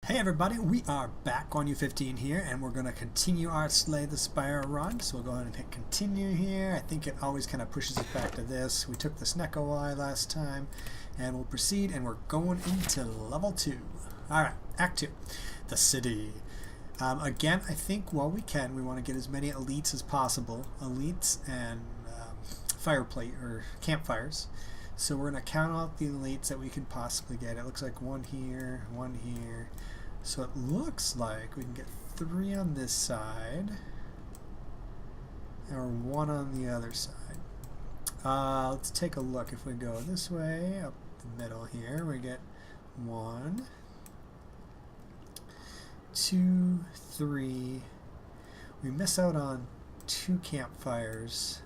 Hey everybody, we are back on U15 here, and we're going to continue our Slay the Spire run. So we'll go ahead and hit continue here. I think it always kind of pushes us back to this. We took the Snecko Eye last time, and we'll proceed, and we're going into level 2. Alright, Act 2, the city. Again, I think while we can, we want to get as many elites as possible. Elites and fireplate, or campfires. So we're going to count out the elites that we can possibly get. It looks like one here, one here. So it looks like we can get 3 on this side, or 1 on the other side. Let's take a look. If we go this way, up the middle here, we get 1, 2, 3. We miss out on 2 campfires.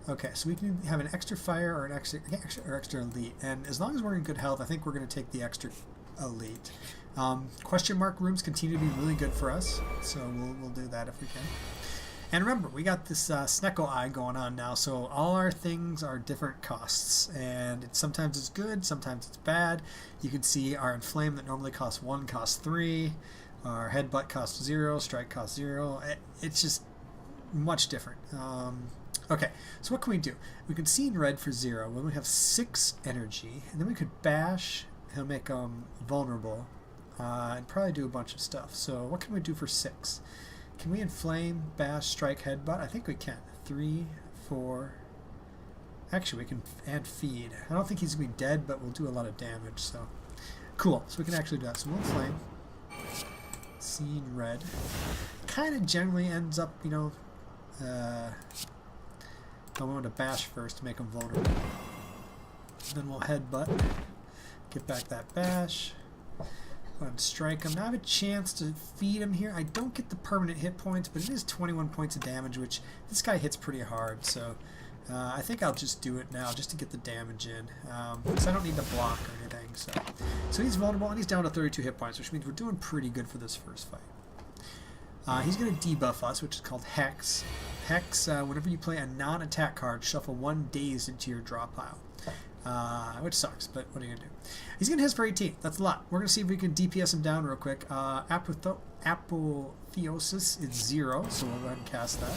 Okay, so we can have an extra fire or an extra elite, and as long as we're in good health, I think we're going to take the extra elite. Question mark rooms continue to be really good for us, so we'll do that if we can. And remember, we got this Snecko Eye going on now, so all our things are different costs, and sometimes it's good, sometimes it's bad. You can see our Inflame that normally costs 1 costs 3, our Headbutt costs 0, Strike costs 0. It's just much different. Okay, so what can we do? We can see in red for 0 when we have 6 energy, and then we could bash. He'll make them vulnerable, and probably do a bunch of stuff. So what can we do for 6? Can we inflame, bash, strike, headbutt? I think we can. 3, 4. Actually, we can and feed. I don't think he's gonna be dead, but we'll do a lot of damage. So cool. So we can actually do that. So we'll inflame. See in red. Kind of generally ends up, you know. I want to bash first to make them vulnerable. Then we'll headbutt. Get back that bash. Go ahead and strike him. Now I have a chance to feed him here. I don't get the permanent hit points, but it is 21 points of damage, which this guy hits pretty hard. So I think I'll just do it now just to get the damage in. Because I don't need to block or anything. So he's vulnerable, and he's down to 32 hit points, which means we're doing pretty good for this first fight. He's going to debuff us, which is called Hex. Hex, whenever you play a non-attack card, shuffle 1 dazed into your draw pile. Which sucks, but what are you going to do? He's going to hit us for 18. That's a lot. We're going to see if we can DPS him down real quick. Apotheosis is 0, so we'll go ahead and cast that.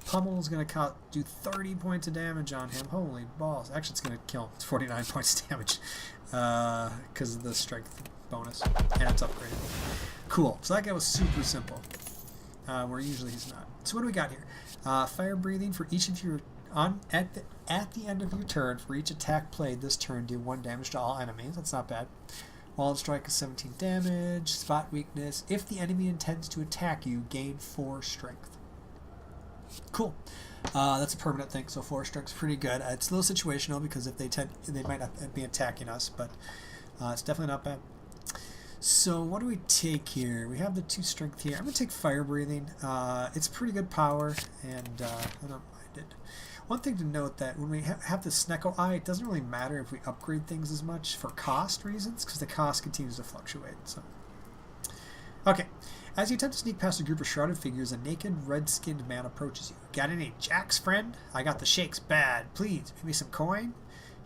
Pummel is going to do 30 points of damage on him. Holy balls. Actually, it's going to kill him. It's 49 points of damage because of the strength bonus, and it's upgraded. Cool. So that guy was super simple, where usually he's not. So what do we got here? Fire breathing for each of your at the end of your turn. For each attack played this turn, do 1 damage to all enemies. That's not bad. Walled strike is 17 damage. Spot weakness. If the enemy intends to attack you, gain 4 strength. Cool. That's a permanent thing, so 4 strength is pretty good. It's a little situational because if they might not be attacking us, but it's definitely not bad. So what do we take here? We have the 2 strength here. I'm going to take fire breathing. It's pretty good power, and I don't mind it. One thing to note that when we have the Snecko Eye, it doesn't really matter if we upgrade things as much for cost reasons, because the cost continues to fluctuate. So, okay. As you attempt to sneak past a group of shrouded figures, a naked, red-skinned man approaches you. Got any jacks, friend? I got the shakes bad. Please, give me some coin?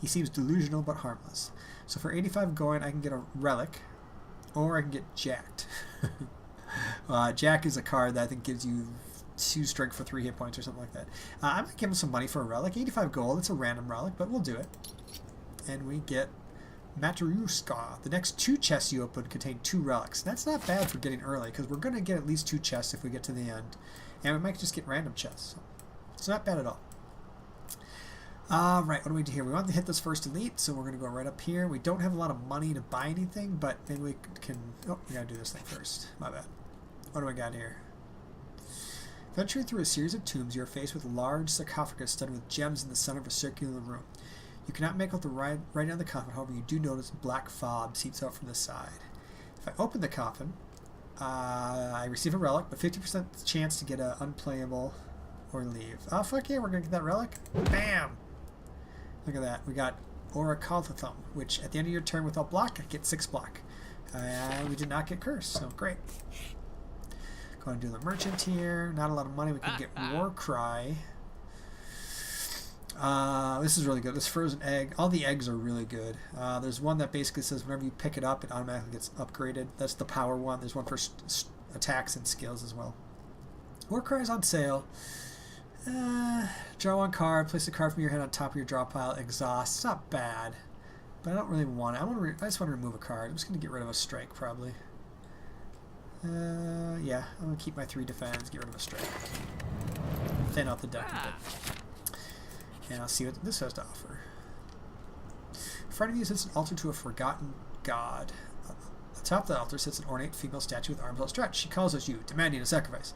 He seems delusional but harmless. So for 85 coin, I can get a relic. Or I can get jacked. Jack is a card that I think gives you 2 strength for 3 hit points or something like that. I'm going to give him some money for a relic. 85 gold. It's a random relic, but we'll do it. And we get Maturuska. The next 2 chests you open contain 2 relics. That's not bad for getting early, because we're going to get at least 2 chests if we get to the end. And we might just get random chests. So it's not bad at all. Right, what do we do here? We want to hit this first elite, so we're going to go right up here. We don't have a lot of money to buy anything, but maybe we can... Oh, we got to do this thing first. My bad. What do I got here? Venturing through a series of tombs, you are faced with a large sarcophagus studded with gems in the center of a circular room. You cannot make out the writing on the coffin, however, you do notice black fob seeps out from the side. If I open the coffin, I receive a relic, but 50% chance to get an unplayable or leave. Oh, fuck yeah, we're going to get that relic. Bam! Look at that. We got Oracalthathum, which at the end of your turn without block, I get 6 block. We did not get cursed, so great. Go ahead and do the merchant here. Not a lot of money. We can get War Cry. This is really good. This frozen egg. All the eggs are really good. There's one that basically says whenever you pick it up, it automatically gets upgraded. That's the power one. There's one for attacks and skills as well. Warcry is on sale. Draw one card. Place a card from your hand on top of your draw pile. Exhaust. It's not bad, but I don't really want it. I just want to remove a card. I'm just going to get rid of a strike probably. Yeah, I'm going to keep my 3 defense. Get rid of a strike. Thin out the deck a bit. And I'll see what this has to offer. In front of you sits an altar to a forgotten god. Atop the altar sits an ornate female statue with arms outstretched. She calls out you, demanding a sacrifice.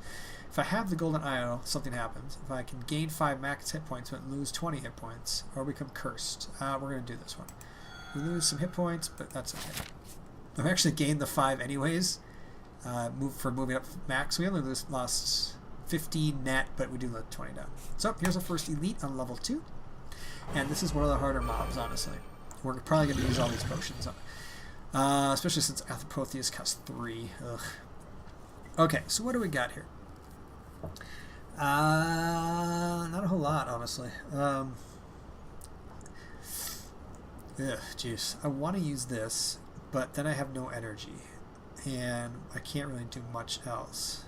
If I have the golden idol, something happens. If I can gain 5 max hit points but lose 20 hit points, or become cursed. We're going to do this one. We lose some hit points, but that's okay. I've actually gained the 5 anyways. For moving up max. We only lost 15 net, but we do let 20 down. So here's our first elite on level 2. And this is one of the harder mobs, honestly. We're probably going to use all these potions. Especially since Athropotheus costs 3. Ugh. Okay, so what do we got here? Not a whole lot, honestly. Jeez. I want to use this, but then I have no energy. And I can't really do much else.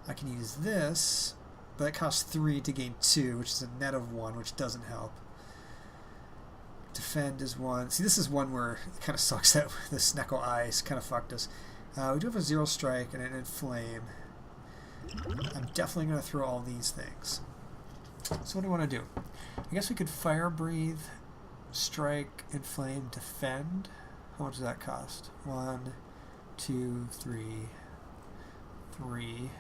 I can use this, but it costs 3 to gain 2, which is a net of 1, which doesn't help. Defend is 1. See, this is one where it kind of sucks that the Snecko Eyes kind of fucked us. We do have a 0 strike and an inflame. I'm definitely going to throw all these things. So what do I want to do? I guess we could fire breathe, strike, inflame, defend. How much does that cost? 1, 2, 3, 3.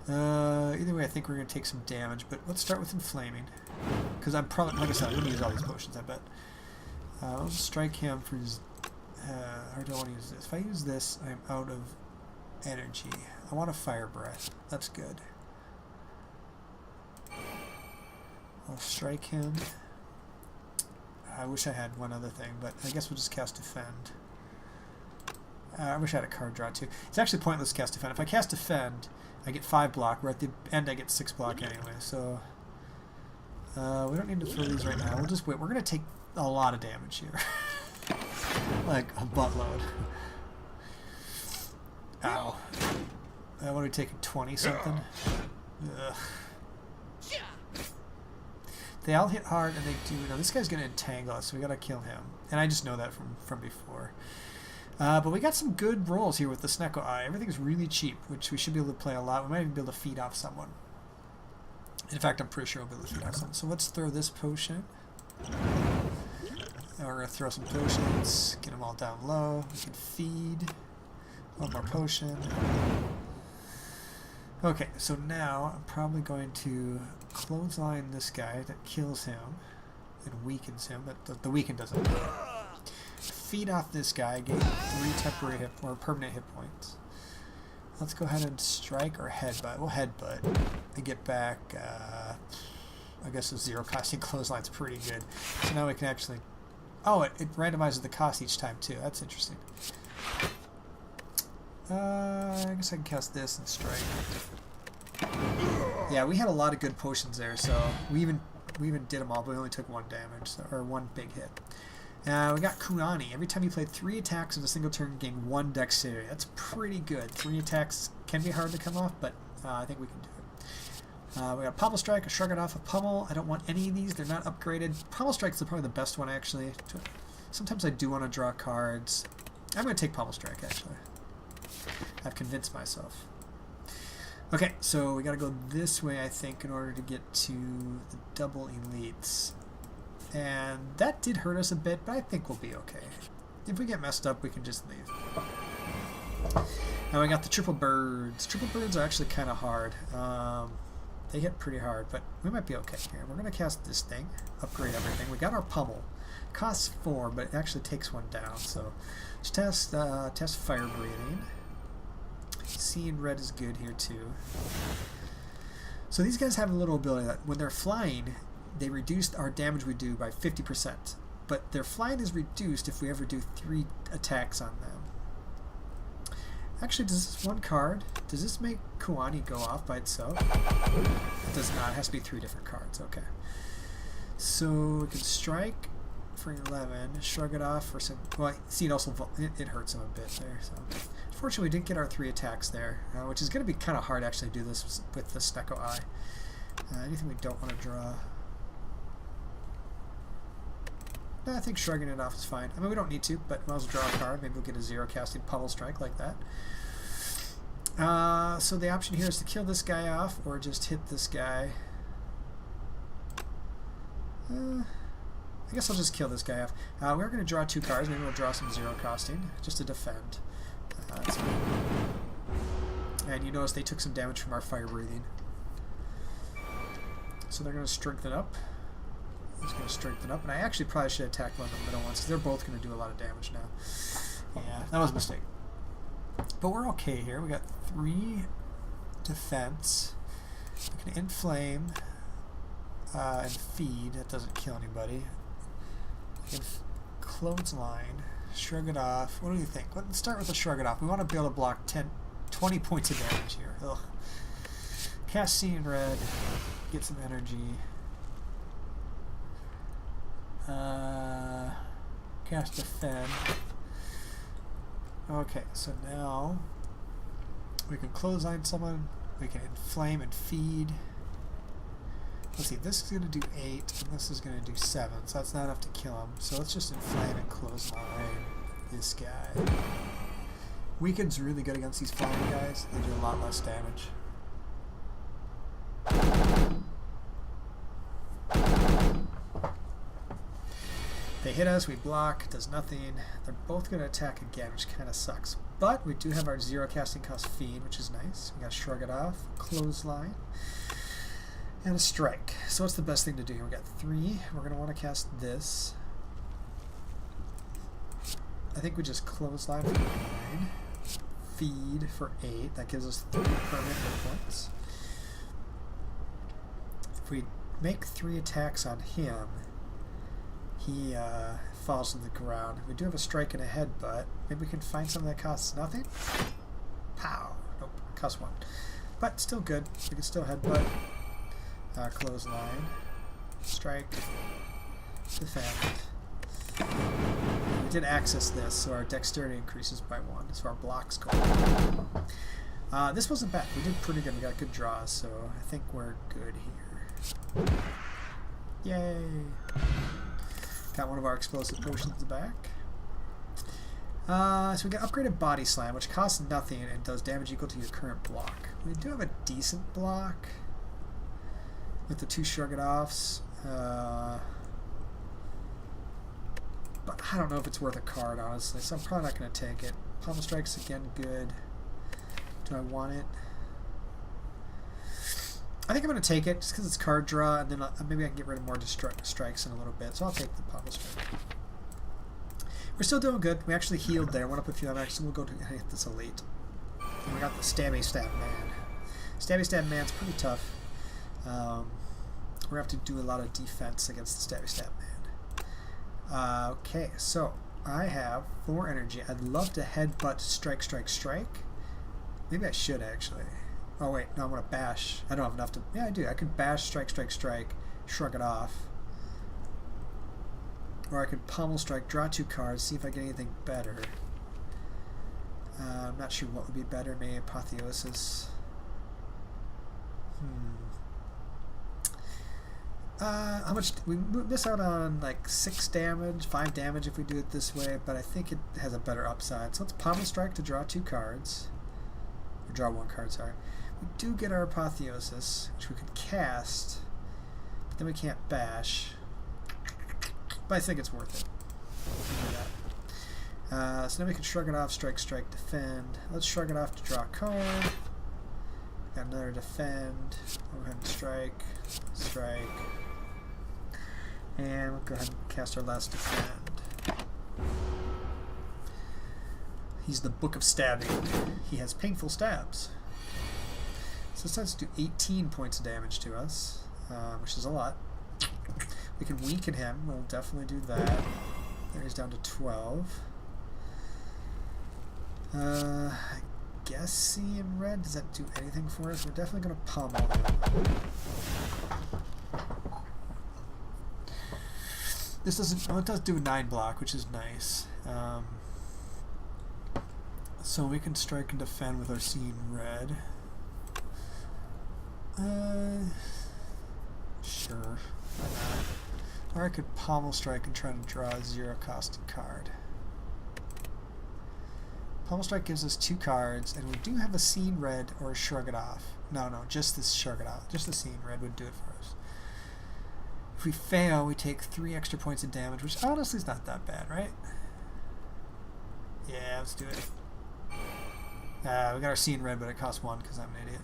Either way, I think we're going to take some damage, but let's start with inflaming. Because I'm probably, like I said, I'm going to use all these potions, I bet. I'll just strike him for his, or do I want to use this? If I use this, I'm out of energy. I want a fire breath. That's good. I'll strike him. I wish I had one other thing, but I guess we'll just cast defend. I wish I had a card draw too. It's actually pointless to cast defend. If I cast defend, I get 5 block, where at the end I get 6 block anyway, so we don't need to throw these right now. We'll just wait. We're going to take a lot of damage here. Like a buttload. Ow. What are we taking, 20 something? Ugh. They all hit hard, and they do. No, this guy's going to entangle us, so we got to kill him. And I just know that from before. But we got some good rolls here with the Snecko Eye. Everything's really cheap, which we should be able to play a lot. We might even be able to feed off someone. In fact, I'm pretty sure we'll be able to feed off someone. So let's throw this potion. And we're going to throw some potions. Get them all down low. We can feed. One more potion. Okay, so now I'm probably going to clothesline this guy that kills him and weakens him, but the weaken doesn't. Feed off this guy, gain 3 temporary hit or permanent hit points. Let's go ahead and strike or headbutt. We'll headbutt and get back. I guess a 0 costing clothesline's pretty good. So now we can actually. Oh, it randomizes the cost each time too. That's interesting. I guess I can cast this and strike. Yeah, we had a lot of good potions there, so we even did them all, but we only took 1 damage, so, or 1 big hit. We got Kunani. Every time you play 3 attacks in a single turn, gain 1 dexterity. That's pretty good. 3 attacks can be hard to come off, but I think we can do it. We got Pommel Strike, a Shrug It Off, a Pummel. I don't want any of these. They're not upgraded. Pommel Strike's probably the best one, actually. Sometimes I do want to draw cards. I'm going to take Pommel Strike, actually. I've convinced myself. Okay, so we gotta go this way, I think, in order to get to the double elites. And that did hurt us a bit, but I think we'll be okay. If we get messed up, we can just leave. Now we got the triple birds. Triple birds are actually kind of hard. They hit pretty hard, but we might be okay here. We're gonna cast this thing, upgrade everything. We got our pummel. Costs 4, but it actually takes 1 down. So just test fire breathing. Seeing red is good here too. So these guys have a little ability that when they're flying, they reduce our damage we do by 50%. But their flying is reduced if we ever do 3 attacks on them. Actually, does this one card, does this make Kuani go off by itself? It does not. It has to be 3 different cards. Okay. So we can strike for 11, shrug it off for some... Well, see, it also it hurts him a bit there. So unfortunately, we didn't get our 3 attacks there, which is going to be kind of hard actually to do this with the Specco Eye. Anything we don't want to draw? No, I think shrugging it off is fine. I mean, we don't need to, but we might as well draw a card. Maybe we'll get a 0 casting Pummel Strike like that. So the option here is to kill this guy off or just hit this guy. I guess I'll just kill this guy off. We're going to draw 2 cards. Maybe we'll draw some 0 costing just to defend. And you notice they took some damage from our fire breathing. So they're going to strengthen up. He's going to strengthen up. And I actually probably should attack one of the middle ones because they're both going to do a lot of damage now. Yeah, that was a mistake. But we're okay here. We got 3 defense. We can inflame and feed. That doesn't kill anybody. We can clothesline, shrug it off. What do you think? Let's start with a shrug it off. We want to be able to block 20 points of damage here. Ugh. Cast Sea in red. Get some energy. Cast defend. Okay, so now we can clothesline someone. We can inflame and feed. Let's see, this is going to do 8, and this is going to do 7, so that's not enough to kill him. So let's just inflame and clothesline this guy. Weakened's really good against these flying guys. They do a lot less damage. They hit us, we block, does nothing. They're both going to attack again, which kind of sucks. But we do have our 0 casting cost Fiend, which is nice. We got to shrug it off, clothesline, and a strike. So what's the best thing to do here? We got 3. We're going to want to cast this. I think we just clothesline for 9. Feed for 8. That gives us 3 permanent hit points. If we make 3 attacks on him, he falls to the ground. We do have a strike and a headbutt. Maybe we can find something that costs nothing? Pow! Nope, costs 1. But still good. We can still headbutt. Clothesline. Strike. Defend. We did access this, so our dexterity increases by 1. So our blocks go up. This wasn't bad. We did pretty good. We got good draws, so I think we're good here. Yay! Got one of our explosive potions back. So we got upgraded Body Slam, which costs nothing and does damage equal to your current block. We do have a decent block with the 2 Shrug It Offs. But I don't know if it's worth a card, honestly, so I'm probably not going to take it. Pummel Strike's again good. Do I want it? I think I'm going to take it just because it's card draw, and then maybe I can get rid of more strikes in a little bit. So I'll take the Pummel Strike. We're still doing good. We actually healed there. Went up a few attacks, so we'll go to hit this elite. And we got the Stabby Stab Man. Stabby Stab Man's pretty tough. We're going to have to do a lot of defense against the Stabby Stab Man. Okay, so I have 4 energy. I'd love to headbutt strike, strike, strike. Maybe I should actually. Oh wait, no, I'm going to bash. I don't have enough to... Yeah, I do. I could bash, strike, strike, strike, shrug it off. Or I could pummel strike, draw 2 cards, see if I get anything better. I'm not sure what would be better. Maybe Apotheosis. How much... We miss out on like 6 damage, 5 damage if we do it this way, but I think it has a better upside. So let's pummel strike to draw 2 cards. Or draw 1 card, sorry. We do get our Apotheosis, which we could cast, but then we can't bash. But I think it's worth it. We'll do that. So now we can shrug it off, strike, strike, defend. Let's shrug it off to draw a card. Got another defend. We'll go ahead and strike, strike. And we'll go ahead and cast our last defend. He's the Book of Stabbing. He has painful stabs. So this has to do 18 points of damage to us, which is a lot. We can weaken him. We'll definitely do that. There he's down to 12. guess seeing red. Does that do anything for us? We're definitely going to pummel him. This doesn't... Oh, it does do a 9 block, which is nice. So we can strike and defend with our seeing red. Sure. Why not? Or I could pommel strike and try to draw a 0-costing card. Pommel strike gives us 2 cards, and we do have a seeing red or a shrug it off. No, just this shrug it off. Just the seeing red would do it for us. If we fail, we take 3 extra points of damage, which honestly is not that bad, right? Yeah, let's do it. We got our seeing red, but it costs 1 because I'm an idiot.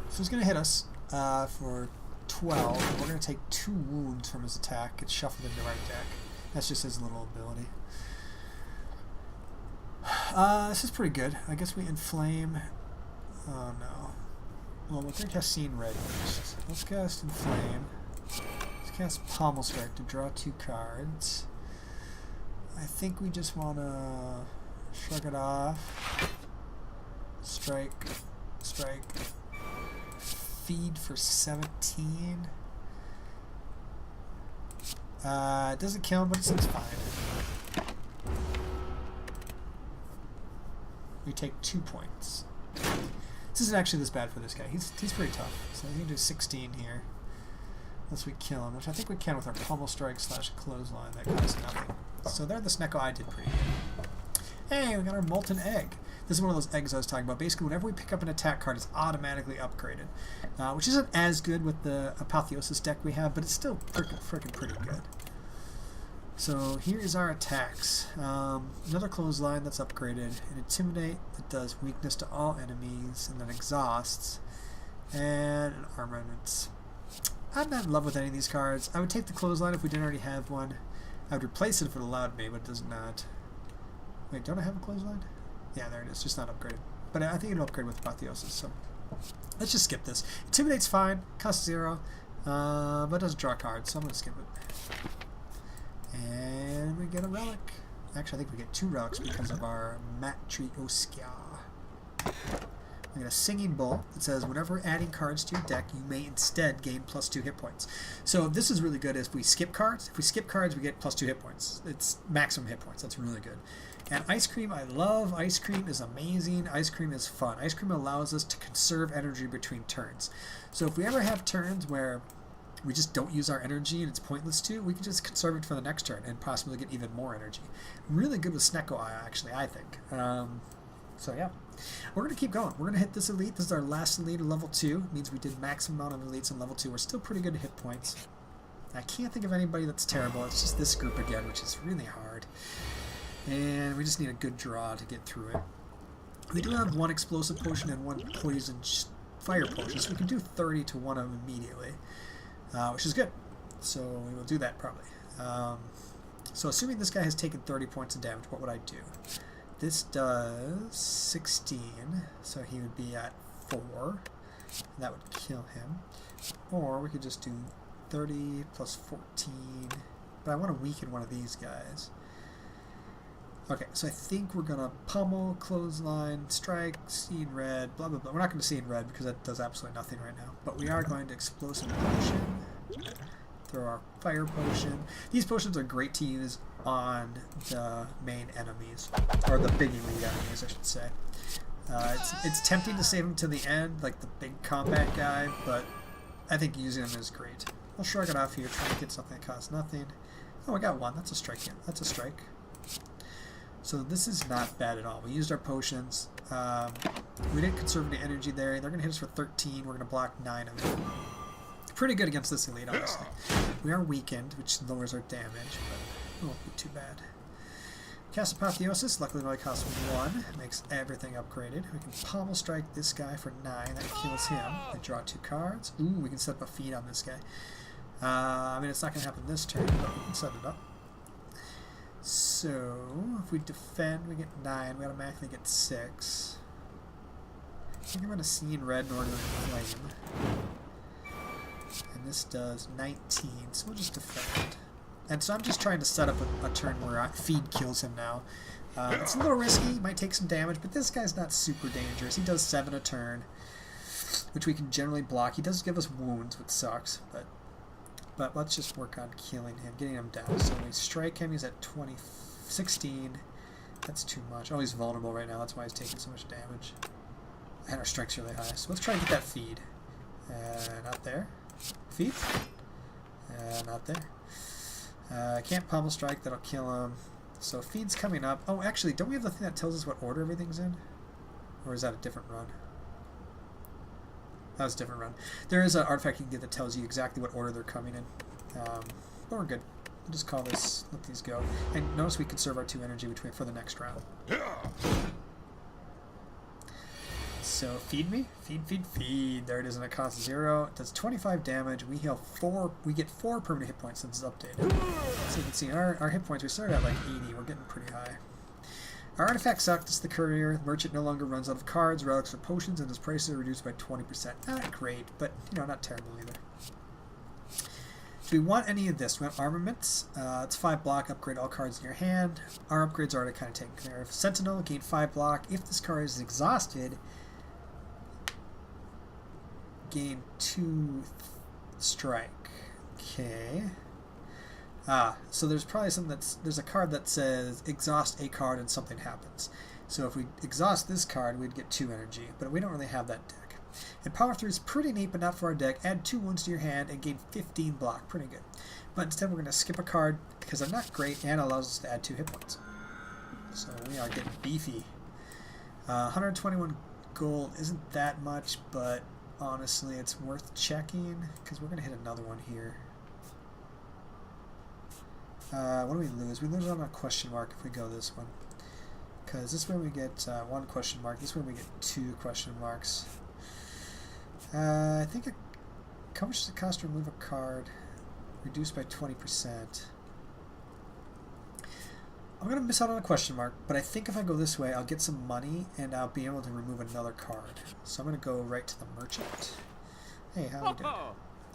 So he's going to hit us for 12. And we're going to take 2 wounds from his attack. It's shuffled into our deck. That's just his little ability. This is pretty good. I guess we inflame. Oh no. Well, we'll take seeing red first. Let's cast inflame. Let's cast pommel strike to draw 2 cards. I think we just want to shrug it off. Strike. Feed for 17. It doesn't kill him, but it seems fine. We take 2 points. This isn't actually this bad for this guy. He's pretty tough. So we can do 16 here. Unless we kill him, which I think we can with our pommel strike / clothesline. That costs nothing. So there, the Snecko Eye did pretty good. Hey, we got our molten egg. This is one of those eggs I was talking about. Basically, whenever we pick up an attack card, it's automatically upgraded, which isn't as good with the Apotheosis deck we have, but it's still freaking pretty good. So here is our attacks. Another clothesline that's upgraded. An intimidate that does weakness to all enemies, and then exhausts, and an armaments. I'm not in love with any of these cards. I would take the clothesline if we didn't already have one. I would replace it if it allowed me, but it does not. Wait, don't I have a clothesline? Yeah, there it is. Just not upgraded. But I think it'll upgrade with Apotheosis, so let's just skip this. Intimidate's fine. Costs 0. But it doesn't draw cards, so I'm going to skip it. And we get a relic. Actually, I think we get 2 relics because of our Matryoshka. We get a Singing Bowl that says, whenever adding cards to your deck, you may instead gain +2 hit points. So this is really good if we skip cards. If we skip cards, we get +2 hit points. It's maximum hit points. That's really good. And Ice Cream, I love. Ice Cream is amazing. Ice Cream is fun. Ice Cream allows us to conserve energy between turns. So if we ever have turns where we just don't use our energy and it's pointless to, we can just conserve it for the next turn and possibly get even more energy. Really good with Snecko Eye, actually, I think. So yeah, we're going to keep going. We're going to hit this elite. This is our last elite of level 2. It means we did maximum amount of elites in level 2. We're still pretty good at hit points. I can't think of anybody that's terrible. It's just this group again, which is really hard. And we just need a good draw to get through it. We do have 1 explosive potion and 1 poison fire potion, so we can do 30 to 1 of them immediately, which is good. So we will do that probably. So assuming this guy has taken 30 points of damage, what would I do? This does 16, so he would be at 4. And that would kill him. Or we could just do 30 plus 14. But I want to weaken one of these guys. Okay, so I think we're going to pummel, clothesline, strike, seeing red, blah, blah, blah. We're not going to see in red because that does absolutely nothing right now. But we are going to explosive potion. Throw our fire potion. These potions are great to use on the main enemies, or the big elite enemies, I should say. It's tempting to save them to the end, like the big combat guy, but I think using them is great. I'll shrug it off here, try to get something that costs nothing. Oh, I got 1. That's a strike here. That's a strike. So this is not bad at all. We used our potions. We didn't conserve any energy there. They're going to hit us for 13. We're going to block 9 of it. Pretty good against this elite, honestly. We are weakened, which lowers our damage, but it won't be too bad. Cast Apotheosis. Luckily it only costs 1. Makes everything upgraded. We can pommel strike this guy for 9. That kills him. We draw 2 cards. Ooh, we can set up a feed on this guy. I mean, it's not going to happen this turn, but we can set it up. So, if we defend, we get 9. We automatically get 6. I think I'm going to see in red in order to inflame. And this does 19, so we'll just defend. And so I'm just trying to set up a turn where feed kills him now. It's a little risky, might take some damage, but this guy's not super dangerous. He does 7 a turn, which we can generally block. He does give us wounds, which sucks, but let's just work on killing him, getting him down. So when we strike him, he's at 16. That's too much. Oh, he's vulnerable right now. That's why he's taking so much damage. And our strike's really high. So let's try and get that feed. Not there. Feed? Not there. I can't pummel strike. That'll kill him. So feed's coming up. Oh, actually, don't we have the thing that tells us what order everything's in? Or is that a different run? That was a different run. There is an artifact you can get that tells you exactly what order they're coming in. But we're good. We'll just call this, let these go. And notice we conserve our 2 energy for the next round. So feed me. Feed, feed, feed. There it is, and it costs 0. It does 25 damage. We heal 4. We get 4 permanent hit points since it's updated. So you can see our hit points, we started at like 80. We're getting pretty high. Our artifact sucked. It's the courier. The merchant no longer runs out of cards, relics, or potions, and his prices are reduced by 20%. Not great, but not terrible either. Do we want any of this? We want armaments. It's 5 block. Upgrade all cards in your hand. Our upgrades are already kind of taken care of. Sentinel, gain 5 block. If this card is exhausted, gain 2 strike. Okay. So there's probably something there's a card that says exhaust a card and something happens. So if we exhaust this card, we'd get 2 energy, but we don't really have that deck. And Power 3 is pretty neat, but not for our deck. Add 2 wounds to your hand and gain 15 block. Pretty good. But instead we're going to skip a card because they're not great and allows us to add 2 hit points. So we are getting beefy. 121 gold isn't that much, but honestly it's worth checking because we're going to hit another one here. What do we lose? We lose on a question mark if we go this one. Because this way we get 1 question mark. This way we get 2 question marks. I think how much does it cost to remove a card? Reduced by 20%. I'm going to miss out on a question mark, but I think if I go this way, I'll get some money and I'll be able to remove another card. So I'm going to go right to the merchant. Hey, how are we doing?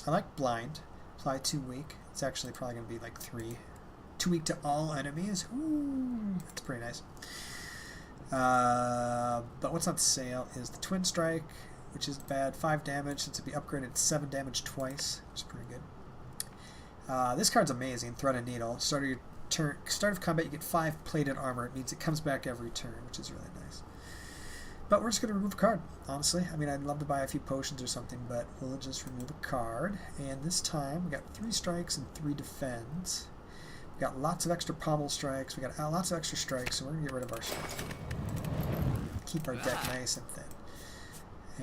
I like blind. Apply 2 weak. It's actually probably going to be like 3. 2 weak to all enemies. Ooh, that's pretty nice. But what's on sale is the Twin Strike, which is bad. 5 damage since it'd be upgraded to 7 damage twice, which is pretty good. This card's amazing. Thread and Needle. Start of combat, you get 5 plated armor. It means it comes back every turn, which is really nice. But we're just going to remove a card, honestly. I mean, I'd love to buy a few potions or something, but we'll just remove a card. And this time, we got 3 strikes and 3 defends. We got lots of extra pommel strikes. We got lots of extra strikes, so we're going to get rid of our strikes. Keep our deck nice and thin.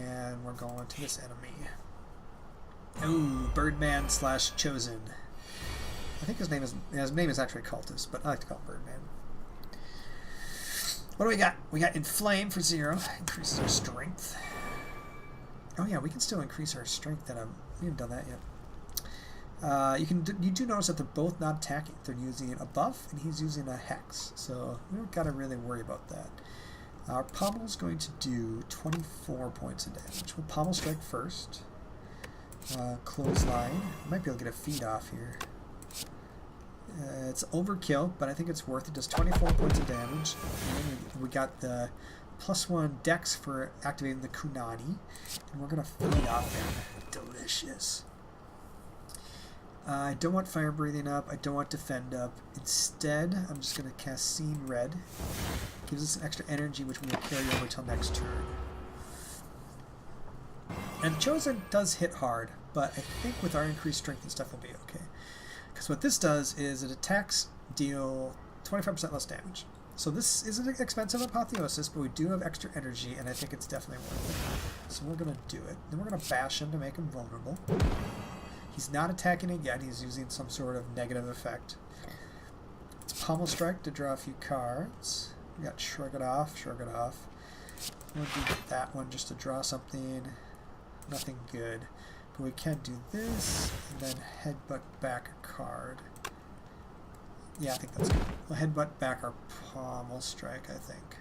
And we're going to this enemy. Ooh, Birdman / Chosen. I think his name is actually Cultist, but I like to call him Birdman. What do we got? We got Inflame for 0. Increases our strength. Oh yeah, we can still increase our strength. We haven't done that yet. You do notice that they're both not attacking. They're using a buff, and he's using a hex. So we don't got to really worry about that. Our pommel's going to do 24 points of damage. We'll pommel strike first. Clothesline. Might be able to get a feed off here. It's overkill, but I think it's worth it. Does 24 points of damage. And we got the +1 dex for activating the Kunani, and we're gonna feed off him. Delicious. I don't want fire breathing up. I don't want defend up. Instead, I'm just gonna cast Seen Red. Gives us an extra energy, which we will carry over till next turn. And Chosen does hit hard, but I think with our increased strength and stuff, we'll be okay. Because what this does is it attacks deal 25% less damage. So this isn't an expensive apotheosis, but we do have extra energy, and I think it's definitely worth it. So we're going to do it. Then we're going to bash him to make him vulnerable. He's not attacking again. He's using some sort of negative effect. It's Pommel Strike to draw a few cards. We got Shrug It Off, Shrug It Off. We'll do that one just to draw something. Nothing good. But we can do this, and then headbutt back a card. Yeah, I think that's good. We'll headbutt back our Pommel Strike, I think.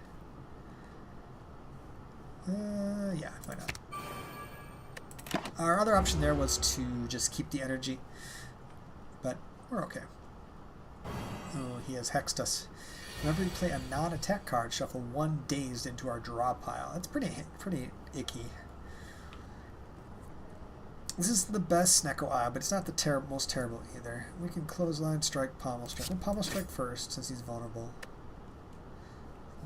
Yeah, why not? Our other option there was to just keep the energy, but we're okay. Oh, he has hexed us. Whenever you play a non-attack card, shuffle 1 dazed into our draw pile. That's pretty icky. This is the best Snecko Eye, but it's not the most terrible either. We can clothesline, strike, pommel strike. We'll pommel strike first since he's vulnerable.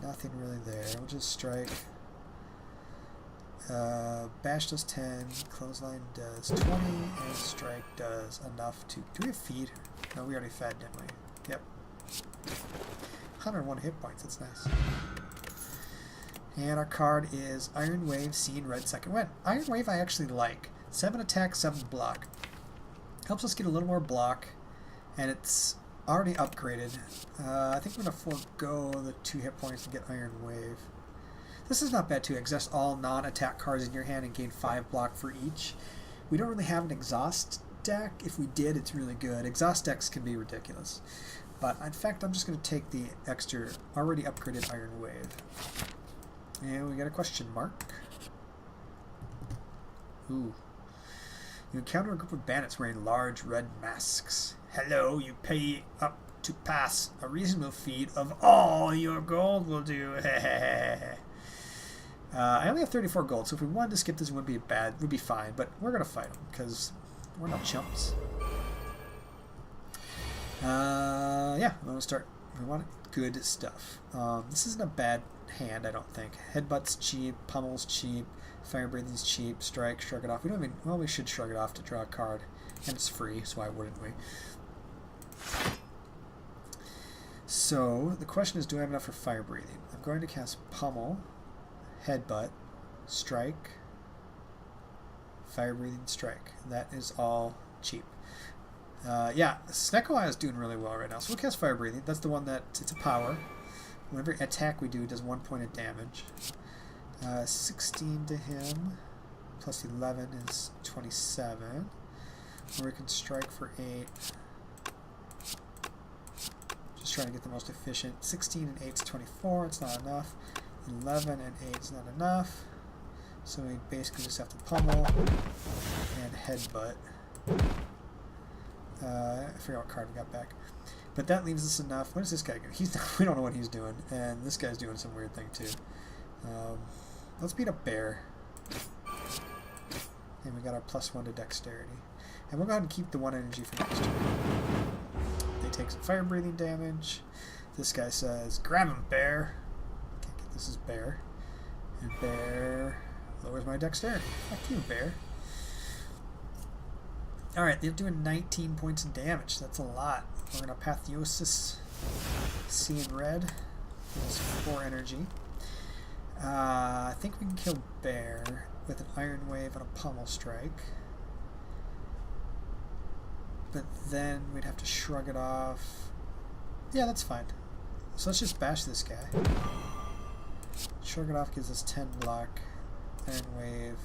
Nothing really there. We'll just strike. Bash does 10, clothesline does 20, and strike does enough to... Do we have feed? No, we already fed, didn't we? Yep. 101 hit points, that's nice. And our card is Iron Wave, Seeing Red, Second Wind. Iron Wave I actually like. 7 attack, 7 block. Helps us get a little more block, and it's already upgraded. I think I'm going to forego the 2 hit points and get Iron Wave. This is not bad too. Exhaust all non-attack cards in your hand and gain 5 block for each. We don't really have an exhaust deck. If we did, it's really good. Exhaust decks can be ridiculous. But in fact, I'm just going to take the extra already upgraded Iron Wave. And we got a question mark. Ooh. You encounter a group of bandits wearing large red masks. Hello, you pay up to pass. A reasonable feat of all your gold will do. I only have 34 gold, so if we wanted to skip this, it wouldn't be bad. It would be fine, but we're going to fight them because we're not chumps. Yeah, I'm going to start. We want good stuff. This isn't a bad hand, I don't think. Headbutt's cheap, Pummel's cheap, Fire Breathing's cheap, Strike, Shrug it off. We don't even, well, we should shrug it off to draw a card, and it's free, so why wouldn't we? So, the question is, do I have enough for Fire Breathing? I'm going to cast Pummel, Headbutt, Strike, Fire Breathing, Strike. That is all cheap. Yeah, Snecko Eye is doing really well right now. So we'll cast Fire Breathing. That's the one that, it's a power. Whenever attack we do, it does 1 point of damage. 16 to him, plus 11 is 27. Or we can strike for 8. Just trying to get the most efficient. 16 and 8 is 24, it's not enough. 11 and 8 is not enough. So we basically just have to pummel and headbutt. I forgot what card we got back. But that leaves us enough. What is this guy doing? We don't know what he's doing. And this guy's doing some weird thing too. Let's beat up Bear. And we got our +1 to dexterity. And we'll go ahead and keep the 1 energy for next turn. They take some fire breathing damage. This guy says, grab him, Bear. Can't get this is Bear. And Bear lowers my dexterity. Fuck you, Bear. Alright, they're doing 19 points of damage. That's a lot. We're going to Apotheosis, Seeing Red. That's 4 energy. I think we can kill Bear with an Iron Wave and a Pummel Strike. But then we'd have to shrug it off. Yeah, that's fine. So let's just bash this guy. Shrug it off gives us 10 block. Iron Wave.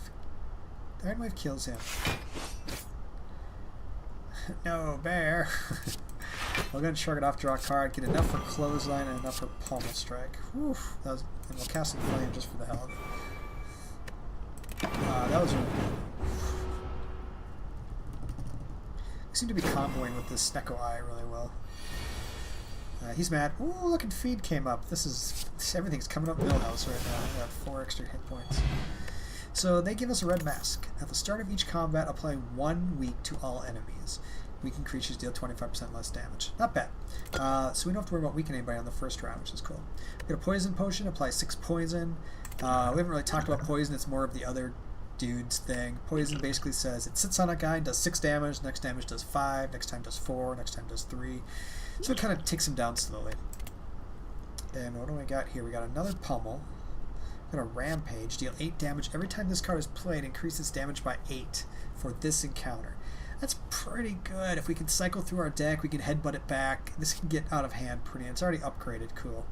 Iron Wave kills him. No, Bear. We're going to shrug it off, draw a card, get enough for Clothesline and enough for Pummel Strike. Whew, that was, and we'll cast some Flame just for the hell of it. That was really good. We seem to be comboing with this Snecko Eye really well. He's mad. Ooh, look, and Feed came up. Everything's coming up Millhouse right now. I got 4 extra hit points. So they give us a red mask. At the start of each combat, apply 1 weak to all enemies. Weakened creatures deal 25% less damage. Not bad. So we don't have to worry about weakening anybody on the first round, which is cool. We get a poison potion, apply 6 poison. We haven't really talked about poison, it's more of the other dude's thing. Poison basically says it sits on a guy and does 6 damage, next damage does 5, next time does 4, next time does 3. So it kind of takes him down slowly. And what do we got here? We got another Pummel. We got a Rampage, deal 8 damage. Every time this card is played, increase its damage by 8 for this encounter. That's pretty good. If we can cycle through our deck, we can headbutt it back. This can get out of hand pretty. It's already upgraded. Cool,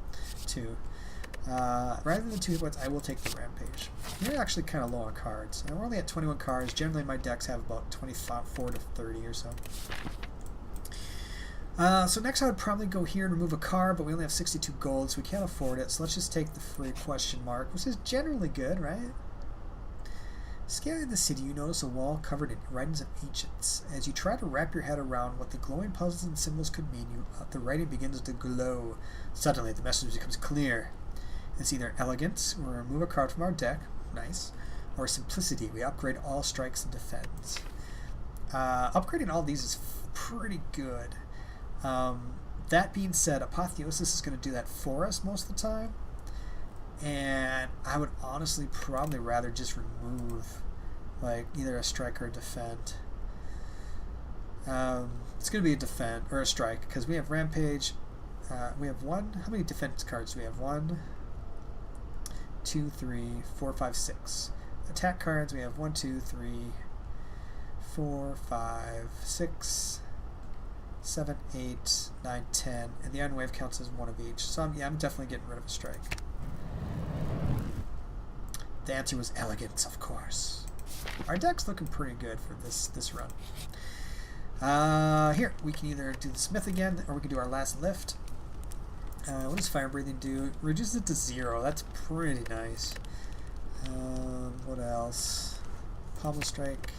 too. Rather than 2 hit points, I will take the Rampage. We're actually kind of low on cards. We're only at 21 cards. Generally, my decks have about 24 to 30 or so. So next I would probably go here and remove a card, but we only have 62 gold, so we can't afford it. So let's just take the free question mark, which is generally good, right? Scaling the city, you notice a wall covered in writings of ancients. As you try to wrap your head around what the glowing puzzles and symbols could mean, the writing begins to glow. Suddenly, the message becomes clear. It's either elegance, we remove a card from our deck, nice, or simplicity, we upgrade all strikes and defends. Upgrading all these is pretty good. That being said, Apotheosis is going to do that for us most of the time. And I would honestly probably rather just remove like either a strike or a defend. It's going to be a defend or a strike because we have Rampage. We have one. How many defense cards do we have? 1, 2, 3, 4, 5, 6. Attack cards we have 1, 2, 3, 4, 5, 6, 7, 8, 9, 10, and the Iron Wave counts as one of each. So I'm definitely getting rid of a strike. The answer was elegance, of course. Our deck's looking pretty good for this run. Here, we can either do the Smith again, or we can do our last lift. What does Fire Breathing do? Reduces it to 0. That's pretty nice. What else? Pommel Strike.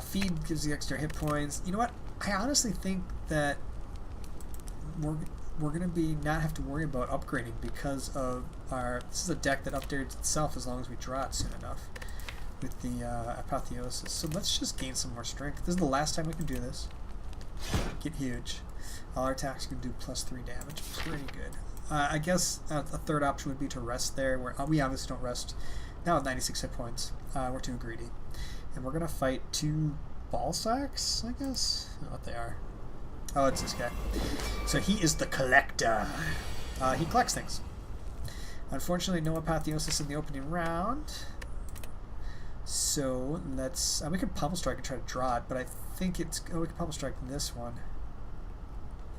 Feed gives you extra hit points. You know what? I honestly think that we're going to be not have to worry about upgrading because of this is a deck that updates itself as long as we draw it soon enough with the Apotheosis. So let's just gain some more strength. This is the last time we can do this. Get huge. All our attacks can do +3 damage. Pretty good. I guess a third option would be to rest there. Where we obviously don't rest now with 96 hit points. We're too greedy. And we're going to fight 2 ball sacks, I guess? I don't know what they are. Oh, it's this guy. So he is the collector. He collects things. Unfortunately, no Apotheosis in the opening round. So let's... we could Pummel Strike and try to draw it, but I think it's... Oh, we can Pummel Strike this one.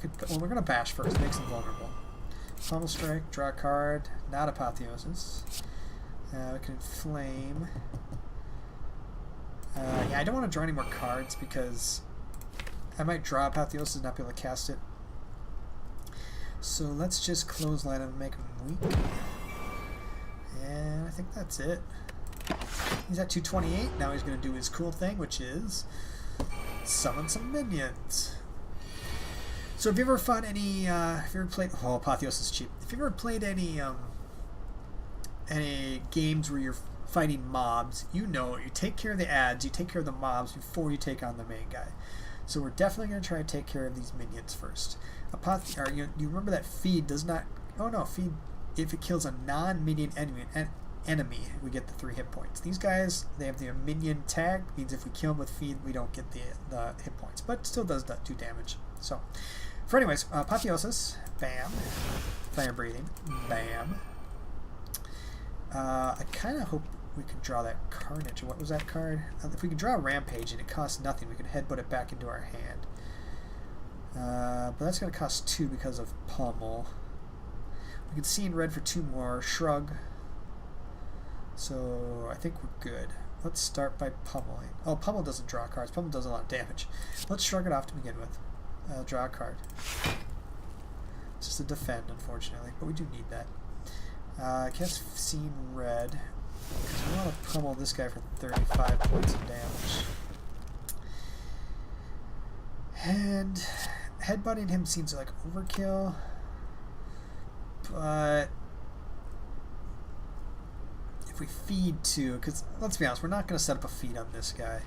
Well, we're going to Bash first. Makes him vulnerable. Pummel Strike, draw a card. Not Apotheosis. We can Flame. Yeah, I don't want to draw any more cards because I might draw Apotheosis and not be able to cast it. So let's just Clothesline him and make him weak. And I think that's it. He's at 228. Now he's going to do his cool thing, which is summon some minions. So have you ever fought any, have you ever played, oh, Apotheosis is cheap. If you ever played any games where you're fighting mobs, you know, you take care of the ads, you take care of the mobs before you take on the main guy. So we're definitely going to try to take care of these minions first. You remember that feed does not, oh no, feed, if it kills a non-minion enemy, we get the 3 hit points. These guys, they have the minion tag, means if we kill them with feed, we don't get the hit points, but still does that 2 damage. So, for anyways, Apotheosis, bam, Fire Breathing, bam. I kind of hope we could draw that Carnage. What was that card? If we could draw a Rampage and it costs nothing, we could headbutt it back into our hand. But that's going to cost 2 because of Pummel. We can see in red for 2 more. Shrug. So I think we're good. Let's start by pummeling. Oh, Pummel doesn't draw cards. Pummel does a lot of damage. Let's shrug it off to begin with. Draw a card. It's just a defend, unfortunately, but we do need that. I can't see in red because we want to pummel this guy for 35 points of damage. And headbutting him seems like overkill, but if we feed too, because let's be honest, we're not going to set up a feed on this guy.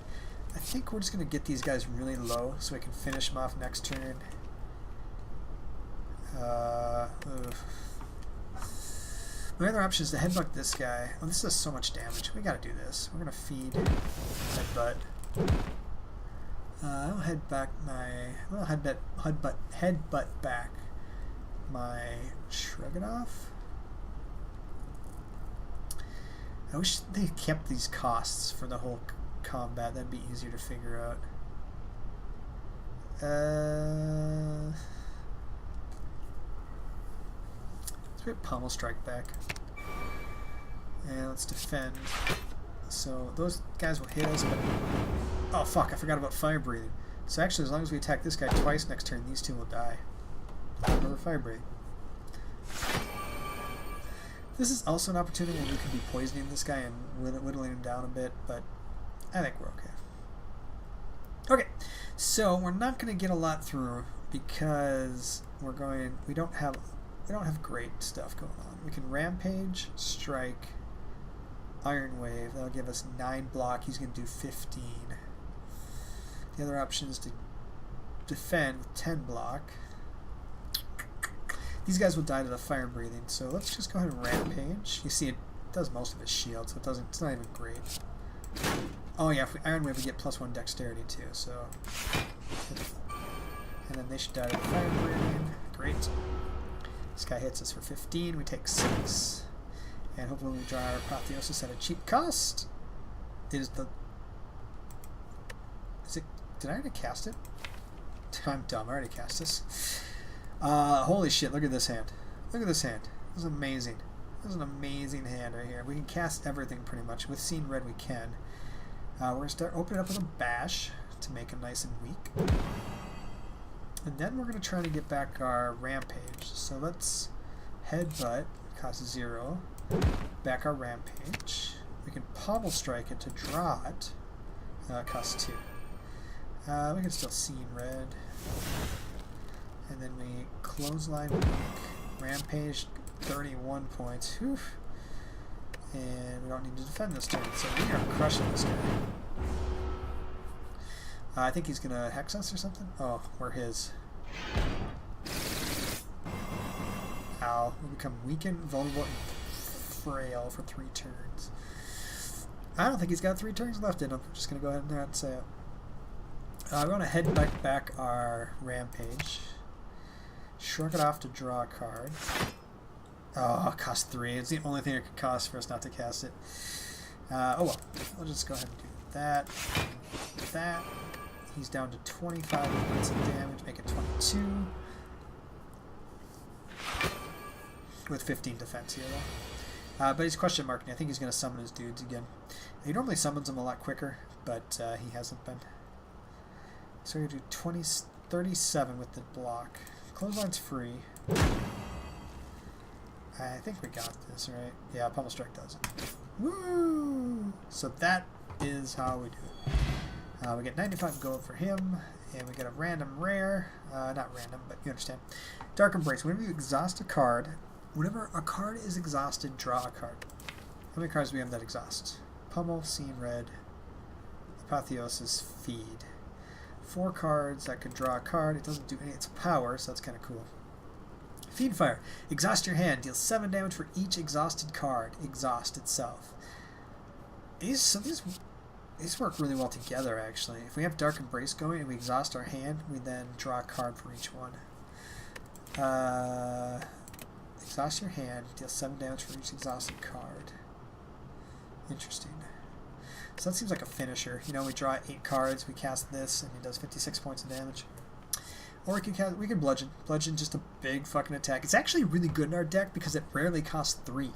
I think we're just going to get these guys really low so we can finish them off next turn. My other option is to headbutt this guy. Oh, this does so much damage. We gotta do this. We're gonna feed headbutt. I'll head back my. Well, headbutt back my Shrug It Off. I wish they kept these costs for the whole combat. That'd be easier to figure out. Let's get Pummel Strike back. And let's defend. So those guys will hit us, but... Oh fuck, I forgot about Fire Breathing. So actually, as long as we attack this guy twice next turn, these 2 will die. Remember Fire Breathing. This is also an opportunity where we could be poisoning this guy and whittling him down a bit, but I think we're okay. Okay, so we're not going to get a lot through because we don't have great stuff going on. We can Rampage, Strike, Iron Wave. That'll give us 9 block. He's going to do 15. The other option is to defend with 10 block. These guys will die to the fire breathing, so let's just go ahead and Rampage. You see, it does most of his shield, so it's not even great. Oh yeah, if we Iron Wave, we get +1 dexterity too, so... And then they should die to the fire breathing. Great. This guy hits us for 15, we take 6. And hopefully we draw our Apotheosis at a cheap cost. It is the... Is it... Did I already cast it? I'm dumb, I already cast this. Holy shit, look at this hand. Look at this hand. This is amazing. This is an amazing hand right here. We can cast everything pretty much. With Seeing Red we can. We're going to start opening up with a Bash to make him nice and weak. And then we're going to try to get back our Rampage. So let's Headbutt, costs 0. Back our Rampage. We can Pommel Strike it to draw it. Costs 2. We can still Seeing Red. And then we Clothesline weak. Rampage, 31 points. Whew. And we don't need to defend this turn, so we are crushing this guy. I think he's going to Hex us or something. Oh, we're his. Ow. We become weakened, vulnerable, and frail for 3 turns. I don't think he's got 3 turns left in him. I'm just going to go ahead and say it. We're going to head back our Rampage. Shrug it off to draw a card. Oh, it costs 3. It's the only thing it could cost for us not to cast it. Oh well. We'll just go ahead and do that. That. He's down to 25 points of damage, make it 22. With 15 defense here, though. But he's question marking. I think he's going to summon his dudes again. He normally summons them a lot quicker, but he hasn't been. So we're going to do 37 with the block. Clothesline's free. I think we got this, right? Yeah, Pummel Strike does it. Woo! So that is how we do it. We get 95 gold for him, and we get a random rare. Not random, but you understand. Dark Embrace. Whenever you exhaust a card, whenever a card is exhausted, draw a card. How many cards do we have that exhaust? Pummel, Seeing Red, Apotheosis, Feed. 4 cards that could draw a card. It doesn't do any. It's a power, so that's kind of cool. Feed Fire. Exhaust your hand. Deals 7 damage for each exhausted card. Exhaust itself. These work really well together, actually. If we have Dark Embrace going and we exhaust our hand, we then draw a card for each one. Exhaust your hand. Deals 7 damage for each exhausted card. Interesting. So that seems like a finisher. You know, we draw 8 cards, we cast this, and he does 56 points of damage. Or we can bludgeon. Bludgeon, just a big fucking attack. It's actually really good in our deck because it rarely costs 3.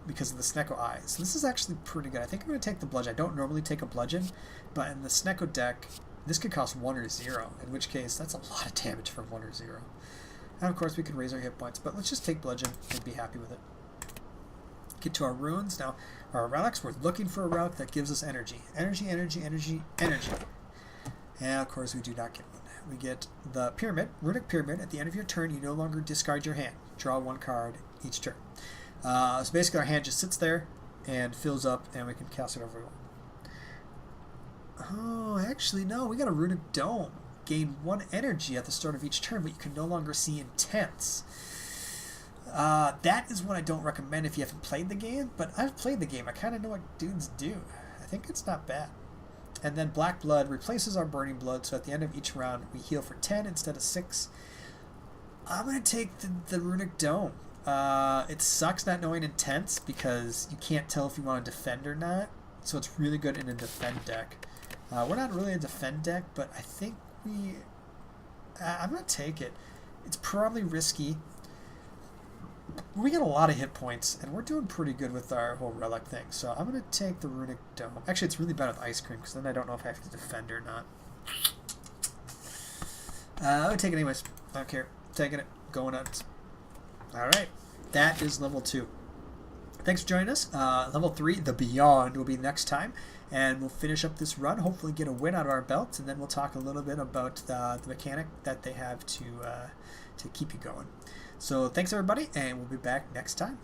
Because of the Snecko Eye. So this is actually pretty good. I think I'm going to take the bludgeon. I don't normally take a bludgeon, but in the Snecko deck, this could cost 1 or 0, in which case that's a lot of damage for 1 or 0. And of course we can raise our hit points, but let's just take bludgeon and be happy with it. Get to our runes. Now, our relics, we're looking for a relic that gives us energy. Energy, energy, energy, energy. And of course we do not get one. We get the Pyramid, Runic Pyramid. At the end of your turn, you no longer discard your hand. Draw 1 card each turn. So basically our hand just sits there and fills up, and we can cast it over we want. Oh, actually, no. We got a Runic Dome. Gain 1 energy at the start of each turn, but you can no longer see Intense. That is what I don't recommend if you haven't played the game, but I've played the game. I kind of know what dudes do. I think it's not bad. And then Black Blood replaces our Burning Blood, so at the end of each round, we heal for 10 instead of 6. I'm going to take the Runic Dome. It sucks not knowing Intense, because you can't tell if you want to defend or not, so it's really good in a defend deck. We're not really a defend deck, but I think I'm going to take it. It's probably risky. We get a lot of hit points, and we're doing pretty good with our whole relic thing. So I'm going to take the Runic Dome. Actually, it's really bad with Ice Cream, because then I don't know if I have to defend or not. I'll take it anyways. I don't care. Taking it. Going nuts. Alright. that is level 2. Thanks for joining us. Level 3, the Beyond, will be next time. And we'll finish up this run, hopefully get a win out of our belt, and then we'll talk a little bit about the mechanic that they have to keep you going. So thanks, everybody, and we'll be back next time.